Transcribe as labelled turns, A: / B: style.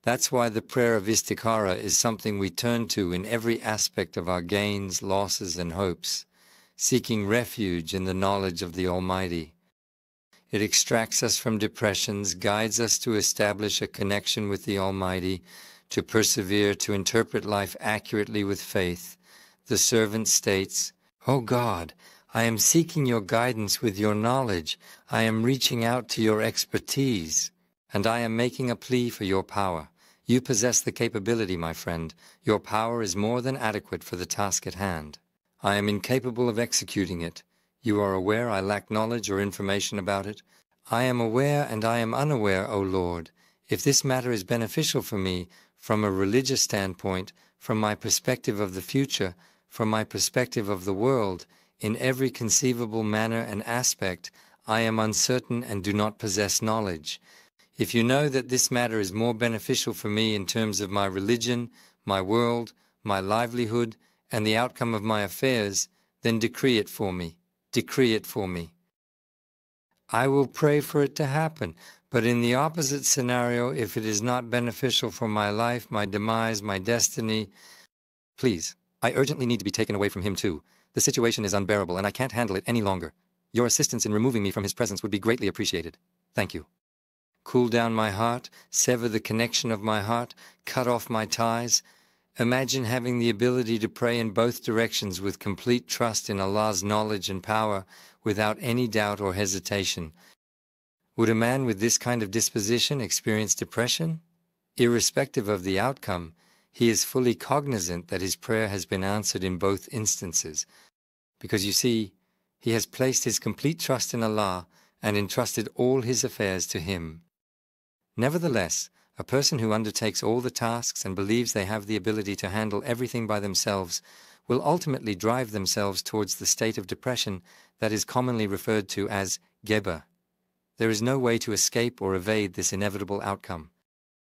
A: That's why the prayer of Istikharah is something we turn to in every aspect of our gains, losses, and hopes, seeking refuge in the knowledge of the Almighty. It extracts us from depressions, guides us to establish a connection with the Almighty, to persevere, to interpret life accurately with faith. The servant states, "O God, I am seeking your guidance with your knowledge. I am reaching out to your expertise, and I am making a plea for your power. You possess the capability, my friend. Your power is more than adequate for the task at hand. I am incapable of executing it. You are aware I lack knowledge or information about it. I am aware and I am unaware, O Lord. If this matter is beneficial for me, from a religious standpoint, from my perspective of the future, from my perspective of the world, in every conceivable manner and aspect, I am uncertain and do not possess knowledge. If you know that this matter is more beneficial for me in terms of my religion, my world, my livelihood, and the outcome of my affairs, then decree it for me. Decree it for me. I will pray for it to happen, but in the opposite scenario, if it is not beneficial for my life, my demise, my destiny, please, I urgently need to be taken away from him too. The situation is unbearable and I can't handle it any longer. Your assistance in removing me from his presence would be greatly appreciated. Thank you. Cool down my heart, sever the connection of my heart, cut off my ties. Imagine having the ability to pray in both directions with complete trust in Allah's knowledge and power, without any doubt or hesitation. Would a man with this kind of disposition experience depression? Irrespective of the outcome, he is fully cognizant that his prayer has been answered in both instances, because you see, he has placed his complete trust in Allah and entrusted all his affairs to Him. Nevertheless, a person who undertakes all the tasks and believes they have the ability to handle everything by themselves will ultimately drive themselves towards the state of depression that is commonly referred to as gheba. There is no way to escape or evade this inevitable outcome.